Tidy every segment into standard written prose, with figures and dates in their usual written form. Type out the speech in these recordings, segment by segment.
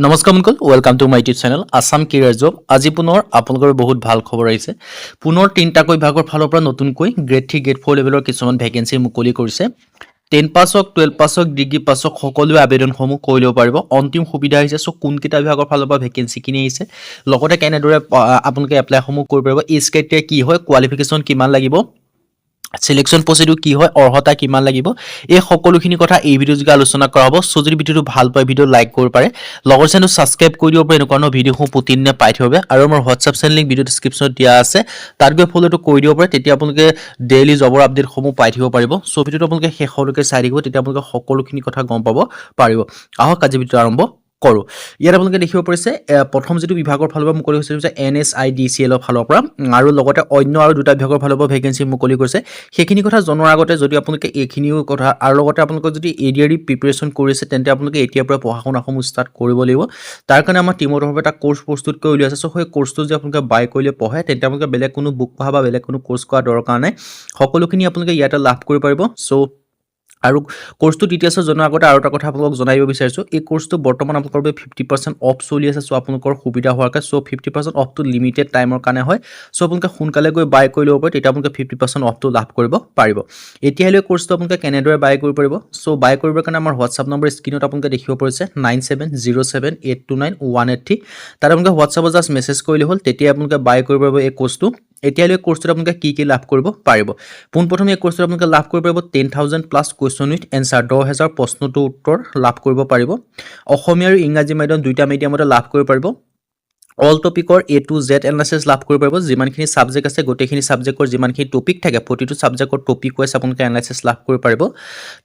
নমস্কাৰ Mukul welcome to my YouTube channel Assam career job আজি পুনৰ আপোনালোকৰ বহুত ভাল খবৰ আহিছে পুনৰ তিনিটাকৈ বিভাগৰ ফালৰ পৰা নতুনকৈ গ্ৰেড 3 গ্ৰেড 4 লেভেলৰ কিছুমান ভেকেন্সি মুকলি কৰিছে 10 পাছ হওক 12 পাছ হওক ডিগ্ৰী পাছ হওক সকলোৱে আবেদনসমূহ কৰি ল'ব পাৰিব অন্তিম সুবিধা আহিছে সো কোনকেইটা বিভাগৰ ফালৰ পৰা ভেকেন্সি কিনি আহিছে লগতে কেনেদৰে আপোনালোকে এপ্লাইসমূহ কৰিব পাৰিব এজ ক্ৰাইটেৰিয়া কি হয় কোৱালিফিকেশ্যন কিমান লাগিব সিলেকশন প্ৰসিডিউৰ কি হয় অৰ্হতা কিমান লাগিব এই সকলোখিনি কথা এই ভিডিঅ' যোগে আলোচনা কৰা হ'ব সো যদি ভিডিঅ'টো ভাল পায় ভিডিঅ' লাইক কৰিব পাৰে লগৰ চেনেল সাবস্ক্ৰাইব কৰি দিব পাৰে এনেকুৱা ভিডিঅ'সমূহ প্ৰতিদিনে পাই থাকিব আৰু আমাৰ হোৱাটছআপ চেনেল লিংক ভিডিঅ' ডেসক্ৰিপচনত দিয়া আছে তাত গৈ ফলোটো কৰি দিব পাৰে তেতিয়া আপোনালোকে ডেইলি জবৰ আপডেটসমূহ পাই থাকিব পাৰিব সো ভিডিঅ'টো আপোনালোকে শেষলৈকে চাই থাকিব তেতিয়া আপোনালোকে সকলোখিনি কথা গম পাব পাৰিব আহক আজি ভিডিঅ'টো আৰম্ভ কৰো ইয়াত আপোনালোকে দেখিব পাৰিছে প্ৰথম যেটো বিভাগৰ ফালৰ পৰা মুকলি হৈছে NSIDCL ৰ ফালৰ পৰা আৰু লগতে অন্য আৰু দুটা বিভাগৰ ফালৰ পৰা ভেকেন্সি মুকলি কৰিছে সেইখিনি কথা জনোৱাৰ আগতে যদি আপোনালোকে এইখিনিও কথা আৰু লগতে আপোনালোকে যদি এডিআৰই প্ৰিপাৰেচন কৰিছে তেন্তে আপোনালোকে এতিয়াৰ পৰা পঢ়াশুনাসমূহ ষ্টাৰ্ট কৰিব লাগিব তাৰ কাৰণে আমাৰ টিমৰ তৰফৰ এটা কোৰ্স প্ৰস্তুত কৰি উলিয়াইছে সো সেই কোৰ্সটো যদি আপোনালোকে বাই কৰিলে পঢ়ে তেন্তে আপোনালোকে বেলেগ কোনো বুক পঢ়া বা বেলেগ কোনো কোৰ্স কৰা দৰকাৰ নাই সকলোখিনি আপোনালোকে ইয়াতে লাভ কৰিব পাৰিব সো আৰু কোৰ্সটো ডিটেইলছ জনাৰ আগতে আৰু এটা কথা আপোনালোকক জনাইব বিচাৰিছো এই কোৰ্সটো বৰ্তমান আপোনালোকৰ বাবে 50% অফ চলি আছে সো আপোনালোকৰ সুবিধা হোৱাকৈ সো 50% অফ টু লিমিটেড টাইমৰ কাৰণে হয় সো আপোনালোকে সোনকালে গৈ বাই কৰি ল'ব পাৰে তেতিয়া আপোনালোকে 50% অফ টু লাভ কৰিব পাৰিব এতিয়ালৈ কোৰ্সটো আপোনালোকে কেনেদৰে বাই কৰিব পাৰিব সো বাই কৰিবৰ কাৰণে আমাৰ হোৱাটছআপ নম্বৰ স্ক্ৰিনত আপোনালোকে দেখিব পাৰিছে 9707829183 তাৰ আপোনালোকে হোৱাটছআপত জাস্ট মেছেজ কৰিলে হ'ল তেতিয়া আপোনালোকে বাই কৰিব পাৰিব এই কোৰ্সটো এতিয়ালৈ কোৰ্সটো আপোনালোকে কি লাভ কৰিব পাৰিব পোনপ্ৰথমে এই কোৰ্সটো আপোনালোকে লাভ কৰিব পাৰিব 10000 প্লাস কোৱেশ্চন উইথ এনসাৰ 10000 প্ৰশ্নটো উত্তৰ লাভ কৰিব পাৰিব অসমীয়া আৰু ইংৰাজী মাধ্যম দুইটা মিডিয়ামতে লাভ কৰিব পাৰিব অল টপিকৰ A to Z এনালাইসিস লাভ কৰিব পাৰিব যিমানখিনি সাবজেক্ট আছে গোটেইখিনি সাবজেক্টৰ যিমানখিনি টপিক থাকে প্ৰতিটো সাবজেক্টৰ টপিক ওয়াইজ আপোনালোকে এনালাইসিস লাভ কৰিব পাৰিব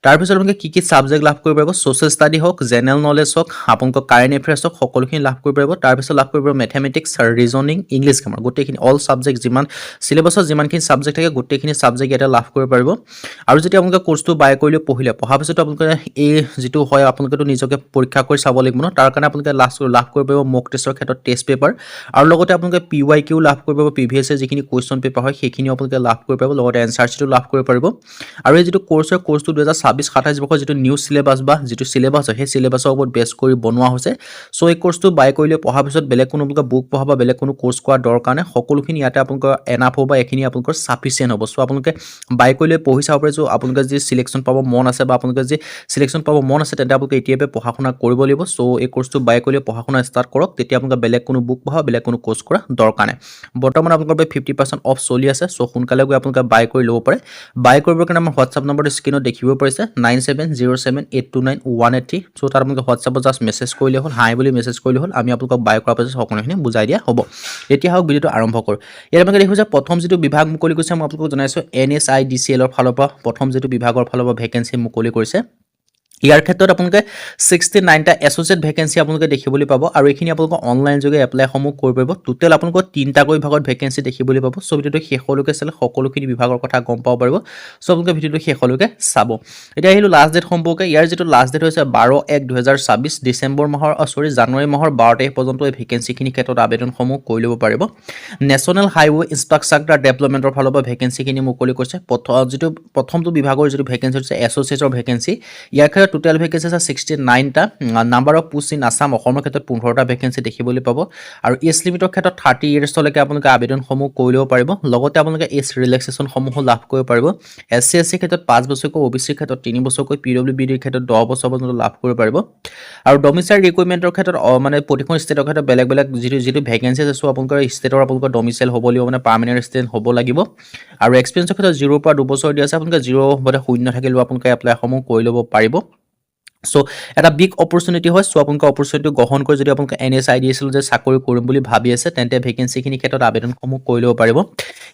তাৰ পিছত আপোনালোকে কি সাবজেক্ট লাভ কৰিব পাৰিব সোশ্যাল ষ্টাডি হওক জেনাৰেল নলেজ হওক আপোনালোকৰ কাৰেন্ট এফেয়াৰ্স হওক সকলোখিনি লাভ কৰিব পাৰিব তাৰ পিছত লাভ কৰিব ম্যাথমেটিক্স ৰিজনিং ইংলিশ গ্ৰামাৰ গোটেইখিনি অল সাবজেক্ট যিমান সিলেবাসৰ যিমানখিনি সাবজেক্ট থাকে গোটেইখিনি সাবজেক্ট এটা লাভ কৰিব পাৰিব আৰু যেতিয়া আপোনালোকে কোৰ্সটো বাই কৰিলে পঢ়িলে পঢ়া পিছত আপোনালোকে এই যেটো হয় আপোনালোকে তো নিজকে পৰীক্ষা কৰি চাব লাগিব ন তাৰ কাৰণে আপোনালোকে লাভ কৰিব পাৰিব মক টেষ্টৰ ক্ষেত্ৰত টেষ্ট পেপাৰ আৰু লগতে আপোনালোকে PYQ লাভ কৰিব পাৰিব প্ৰিভিয়াস যিখিনি কোৱেশ্চন পেপাৰ হয় সেইখিনি আপোনালোকে লাভ কৰিব পাৰিব লগতে এনসাৰ শিটটো লাভ কৰিব পাৰিব আৰু এই যেটো কোৰ্সটো 2026-27 বৰ্ষৰ যেটো নিউ সিলেবাস বা যেটো সিলেবাস হয় সেই সিলেবাসৰ ওপৰত বেছ কৰি বনোৱা হৈছে সো এই কোৰ্সটো বাই কৰিলে পঢ়া পিছত বেলেগ কোনো বুক পঢ়া বা বেলেগ কোনো কোৰ্স কৰা দৰকাৰ নাই সকলোখিনি ইয়াতে আপোনালোকৰ এনাফ হ'ব বা এখিনি আপোনালোকৰ সাফিচিয়েন্ট হ'ব সো আপোনালোকে বাই কৰিলে পঢ়ি চাব পাৰে আপোনালোকে যি সিলেকশন পাব মন আছে বা আপোনালোকে যি সিলেকশন পাব মন আছে তেন্তে আপোনালোকে এতিয়াবে পঢ়াশুনা কৰিব লাগিব সো এই কোৰ্সটো বাই কৰিলে পঢ়াশুনা ষ্টাৰ্ট কৰক তেতিয়া আপোনালোকে বেলেগ কোনো বুক পঢ়া বেলেগ কোনো কোৰ্স কৰা দৰকাৰ নাই বৰ্তমান আপোনালোকৰ বাবে 50% অফ চলি আছে সো সোনকালে গৈ আপোনালোকে বাই কৰি ল'ব পাৰে বাই কৰিবৰ কাৰণে আমাৰ হোৱাটছআপ নম্বৰটো স্ক্ৰিনত দেখিব পাৰিছে 9707829183 সো তাৰ আপোনালোকে হোৱাটছআপত জাস্ট মেছেজ কৰিলে হ'ল হাই বুলি মেছেজ কৰিলে হ'ল আমি আপোনালোকক বাই কৰাৰ পিছত সকলোখিনি বুজাই দিয়া হ'ব এতিয়া হওক ভিডিঅটো আৰম্ভ কৰো ইয়াৰ আপোনালোকে দেখিব যে প্ৰথম যেটো বিভাগ মুকলি কৰিছে মই আপোনালোকক জনাইছো NSIDCL ৰ ফালৰ পৰা প্ৰথম যেটো বিভাগৰ ফালৰ পৰা ভেকেন্সি মুকলি কৰিছে ইয়াৰ ক্ষেত্ৰত আপোনালোকে 69টা এসোসিয়েট ভেকেন্সি আপোনালোকে দেখিবলৈ পাব আৰু এইখিনি আপোনালোকে অনলাইন যোগে এপ্লাই সমূহ কৰিব পাৰিব টোটাল আপোনালোকৰ 3টা কৈ বিভাগত ভেকেন্সি দেখিবলৈ পাব সো ভিডিঅটো শেষলৈকে চালে সকলোখিনি বিভাগৰ কথা গম পাব পাৰিব সো আপোনালোকে ভিডিঅটো শেষলৈকে চাব এতিয়া আহিলো লাষ্ট ডেট সম্পৰ্কে ইয়াৰ যেটো লাষ্ট ডেট হৈছে 12/1/2026 ডিসেম্বৰ মাহৰ জানুৱাৰী মাহৰ 12 তাৰিখ পৰ্যন্ত এই ভেকেন্সিখিনি ক্ষেত্ৰত আবেদনসমূহ কৰি ল'ব পাৰিব নেশনাল হাইৱে ইনফ্ৰাষ্ট্ৰাকচাৰ ডেভেলপমেন্টৰ ফালৰ পৰা ভেকেন্সিখিনি মুকলি কৰিছে প্ৰথমটো বিভাগৰ যেটো ভেকেন্সি হৈছে এসোসিয়েটৰ ভেকেন্সি ইয়াৰ টোটাল ভেকেন্সি আছে 69টা number of post in Assam অসমৰ ক্ষেত্ৰত 15টা ভেকেন্সি দেখিবলৈ পাব আৰু এজ লিমিটৰ ক্ষেত্ৰত 30 ইয়াৰ্ছ লৈকে আপোনালোকে আবেদনসমূহ কৰি ল'ব পাৰিব লগতে আপোনালোকে এজ ৰিলেক্সেশন সমূহ লাভ কৰিব পাৰিব SC SC ক্ষেত্ৰত 5 বছৰকৈ OBC ক্ষেত্ৰত 3 বছৰকৈ PWBD ক্ষেত্ৰত 10 বছৰ পৰ্যন্ত লাভ কৰিব পাৰিব আৰু ডমিচাইল ৰিকুইৰমেন্টৰ ক্ষেত্ৰত মানে প্ৰতিখন ষ্টেটৰ ক্ষেত্ৰত বেলেগ বেলেগ যেটো ভেকেন্সি আছে সো আপোনালোকৰ ষ্টেটৰ আপোনালোকৰ ডমিচাইল হ'ব লাগিব মানে পাৰ্মানেন্ট ৰেসিডেন্ট হ'ব লাগিব আৰু এক্সপেৰিয়েন্সৰ ক্ষেত্ৰত 0 পৰা 2 বছৰ দিয়া আছে আপোনালোকে 0 বতে শূন্য থাকিলেও আপোনালোকে এপ্লাই সমূহ কৰি ল'ব পাৰিব সো এটা বিগ অপৰচুনিটি হয় সো আপোনালোকে অপৰচুনিটি গ্ৰহণ কৰি যদি আপোনালোকে NSIDCL যে চাকৰি কৰিম বুলি ভাবি আছে তেন্তে ভেকেন্সিখিনি ক্ষেত্ৰত আবেদনসমূহ কৰি ল'ব পাৰিব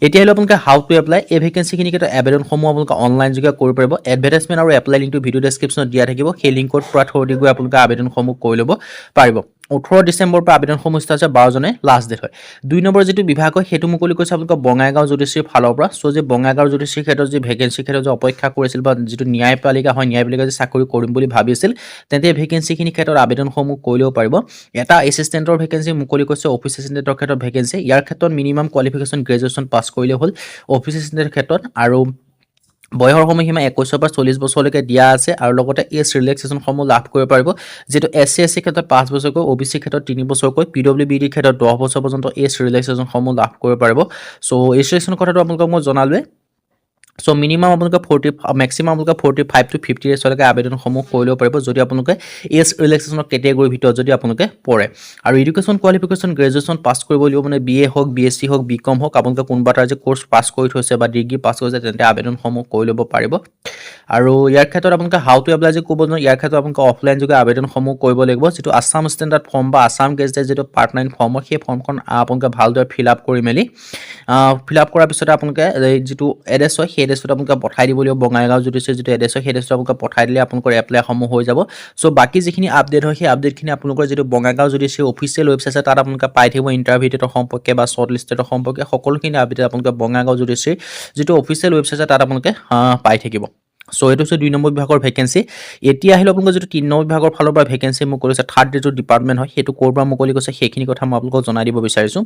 এতিয়া হলো আপোনালোকে হাউ টু এপ্লাই এই ভেকেন্সিখিনি ক্ষেত্ৰত আবেদনসমূহ আপোনালোকে অনলাইন যোগে কৰিব পাৰিব এডভাৰটাইজমেন্ট আৰু এপ্লাই লিংকটো ভিডিও ডেসক্ৰিপচনত দিয়া থাকিব সেই লিংকত পৰা থৈ গৈ আপোনালোকে আবেদনসমূহ কৰি ল'ব পাৰিব 18 ডিসেম্বৰ পৰা আবেদনসমূহ ষ্টাৰ্ট হৈছে 12 জনে লাষ্ট ডেট হয় 2 নম্বৰ যেটো বিভাগ হয় হেতু মুকলি কৰিছে আপোনালোকৰ বঙাইগাঁও জুডিচিয়াৰী ফালৰ পৰা সো যে বঙাইগাঁও জুডিচিয়াৰী ক্ষেত্ৰত যে ভেকেন্সি ক্ষেত্ৰত যে অপেক্ষা কৰিছিল বা যেটো ন্যায়পালিকা হয় ন্যায়পালিকা যে চাকৰি কৰিম বুলি ভাবিছিল তেন্তে ভেকেন্সিখিনি ক্ষেত্ৰত আবেদনসমূহ কৰি ল'ব পাৰিব এটা এসিস্টেন্টৰ ভেকেন্সি মুকলি কৰিছে অফিস এসিস্টেন্টৰ ক্ষেত্ৰত ভেকেন্সি ইয়াৰ ক্ষেত্ৰত মিনিমাম কোৱালিফিকেশন গ্ৰেজুৱেচন পাস কৰিলে হ'ল অফিস এসিস্টেন্টৰ ক্ষেত্ৰত আৰু বয়সৰ সময়সীমা 21 পৰা 40 বছৰলৈকে দিয়া আছে আৰু লগতে এই ৰিলেক্সেশ্যনসমূহ লাভ কৰিব পাৰিব যেটো SC SC ক্ষেত্ৰত 5 বছৰকৈ OBC ক্ষেত্ৰত 3 বছৰকৈ PWBD ক্ষেত্ৰত 10 বছৰ পৰ্যন্ত এই ৰিলেক্সেশ্যনসমূহ লাভ কৰিব পাৰিব সো এই ৰিলেক্সেশ্যনৰ কথাটো আপোনালোকক মই জনালোৱে সো মিনিমাম আপোনালোকে 40 ম্যাক্সিমাম আপোনালোকে 45 টু 50 ডেজ লৈকে আবেদনসমূহ কৰি ল'ব পাৰিব যদি আপোনালোকে এই ৰিলেক্সেশ্যনৰ কেটেগৰীৰ ভিতৰত যদি আপোনালোকে পৰে আৰু এডুকেশ্যন কোৱালিফিকেশ্যন গ্ৰেজুৱেশ্যন পাছ কৰিব লাগিব মানে BA হওক BSc হওক BCom হওক আপোনালোকে কোনোবা এটা যে কোৰ্চ পাছ কৰি থৈছে বা ডিগ্ৰী পাছ কৰিছে তেন্তে আবেদনসমূহ কৰি ল'ব পাৰিব আৰু ইয়াৰ ক্ষেত্ৰত আপোনালোকে হাউ টু এপ্লাই যে ক'ব ইয়াৰ ক্ষেত্ৰত আপোনালোকে অফলাইন যোগে আবেদনসমূহ কৰিব লাগিব যেটো আসাম ষ্টেণ্ডাৰ্ড ফৰ্ম বা আসাম গেজেট যেটো পাৰ্ট 9 ফৰ্ম সেই ফৰ্মখন আপোনালোকে ভালদৰে ফিল আপ কৰি মেলি ফিল আপ কৰাৰ পিছত আপোনালোকে যেটো এড্ৰেছ হয় সেই এড্ৰেছটো আপোনালোকে পঠাই দিব লাগিব বঙাইগাঁও জুডিচিয়াৰী যেটো এড্ৰেছ হয় সেই এড্ৰেছটো আপোনালোকে পঠাই দিলে আপোনালোকৰ এপ্লাইসমূহ হৈ যাব সো বাকি যিখিনি আপডেট হয় সেই আপডেটখিনি আপোনালোকৰ যেটো বঙাইগাঁও জুডিচিয়াৰী অফিচিয়েল ৱেবছাইট আছে তাত আপোনালোকে পাই থাকিব ইন্টাৰভিউ ডেটৰ সম্পৰ্কে বা শৰ্ট লিষ্টেডৰ সম্পৰ্কে সকলোখিনি আপডেট আপোনালোকে বঙাইগাঁও জুডিচিয়াৰী যেটো অফিচিয়েল ৱেবছাইট আছে তাত আপোনালোকে পাই থাকিব সো এটো হৈছে 2 নম্বৰ বিভাগৰ ভ্যাকেন্সি এতিয়া আহিলে আপোনালোকৰ যেটো 3 নম্বৰ বিভাগৰ ফালৰ পৰা ভ্যাকেন্সি মোক কৰিছে থাৰ্ড যেটো ডিপাৰ্টমেন্ট হয় হেতু কৰবা মুকলি কৈছে সেইখিনি কথা মই আপোনালোকক জনাই দিব বিচাৰিছো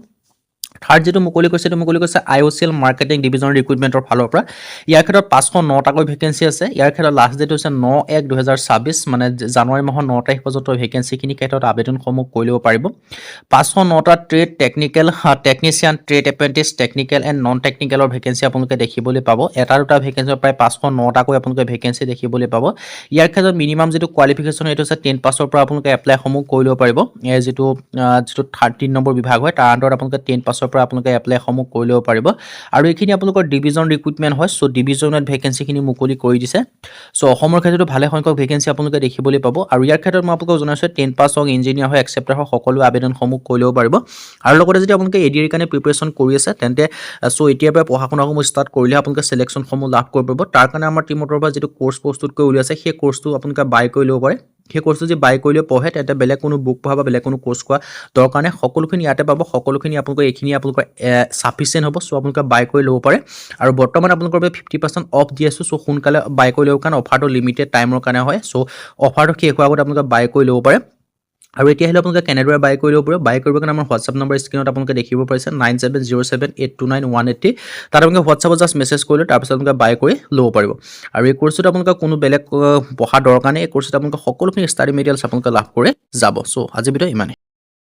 থাৰ্ড যেটো মুকলি কৈছে IOCL মাৰ্কেটিং ডিভিজনৰ ৰিক্ৰুটমেন্টৰ ফালৰ পৰা ইয়াৰ ক্ষেত্ৰত 509 টাকৈ ভ্যাকেন্সি আছে ইয়াৰ ক্ষেত্ৰত লাষ্ট ডেট হৈছে 9/1/2026 মানে জানুৱাৰী মাহৰ 9 তাৰিখ পৰ্যন্ত ভ্যাকেন্সিখিনি ক্ষেত্ৰত আবেদনসমূহ কৰি ল'ব পাৰিব 509টা trade technical technician trade apprentice technical and non টেকনিক্যালৰ ভ্যাকেন্সি আপোনালোকে দেখিবলৈ পাব এটা দুটা ভ্যাকেন্সি প্ৰায় 509 টাকৈ আপোনালোকে ভ্যাকেন্সি দেখিবলৈ পাব ইয়াৰ ক্ষেত্ৰত মিনিমাম যেটো কোৱালিফিকেশ্যন এটো আছে 10 পাছৰ পৰা আপোনালোকে এপ্লাইসমূহ কৰি ল'ব পাৰিব এই যেটো 13 নম্বৰ বিভাগ হয় তাৰ আণ্ডাৰত আপোনালোকে 10 পাছৰ পৰা আপোনালোকে এপ্লাইসমূহ কৰি ল'ব পাৰিব আৰু এইখিনি আপোনালোকৰ ডিভিজন ৰিক্ৰুটমেন্ট হয় সো ডিভিজনত ভ্যাকেন্সিখিনি মুকলি কৰি দিছে সো অসমৰ ক্ষেত্ৰতো ভালে সংখ্যক ভ্যাকেন্সি আপোনালোকে দেখিবলৈ পাব আৰু ইয়াৰ ক্ষেত্ৰত মই আপোনালোকক জনাইছো 10 পাছ হওক ইঞ্জিনিয়াৰ হয় এক্সেপ্টাৰ হওক সকলো আবেদনসমূহ কৰি ল'ব পাৰিব আৰু লগতে যদি আপোনালোকে এডিআৰ কাৰণে প্ৰিপাৰেচন কৰি আছে তেন্তে সো এতিয়াৰ পৰা পঢ়া-শুনাসমূহ ষ্টাৰ্ট কৰিলে আপোনালোকে সিলেকশনসমূহ লাভ কৰিব পাৰিব তাৰ কাৰণে আমাৰ টিমৰ পৰা যেটো কোৰ্স প্ৰস্তুত কৰি উলিয়াইছে সেই কোৰ্সটো আপোনালোকে বাই কৰি ল'ব পাৰে সেই কোৰ্সটো যে বাই কৰিলে পঢ়ে তেন্তে বেলেগ কোনো বুক পঢ়া বা বেলেগ কোনো কোৰ্স কোৱা দৰকাৰ নাই সকলোখিনি ইয়াতে পাব সকলোখিনি আপোনালোকে এইখিনি আপোনালোকৰ সাফিচিয়েন্ট হ'ব সো আপোনালোকে বাই কৰি ল'ব পাৰে আৰু বৰ্তমান আপোনালোকৰ বাবে 50% অফ দি আছো সো সোনকালে বাই কৰি ল'ব কাৰণ অফাৰটো লিমিটেড টাইমৰ কাৰণে হয় সো অফাৰটো শেষ হোৱাৰ আগতে আপোনালোকে বাই কৰি ল'ব পাৰে আৰু এতিয়া আহিলে আপোনালোকে কেনেদৰে বাই কৰি ল'ব পাৰে বাই কৰিব কাৰণে আমাৰ WhatsApp নম্বৰ স্ক্ৰিনত আপোনালোকে দেখিব পাৰিছে 9707829180 তাত আপোনালোকে WhatsAppত জাস্ট মেছেজ কৰিলে তাৰ পিছত আপোনালোকে বাই কৰি ল'ব পাৰিব আৰু এই কোৰ্সটো আপোনালোকে কোনো বেলেগ পঢ়া দৰকাৰ নাই এই কোৰ্সটো আপোনালোকে সকলোখিনি ষ্টাডি মেটেৰিয়েলছ আপোনালোকে লাভ কৰে যাব সো আজি ভিডিও ইমানে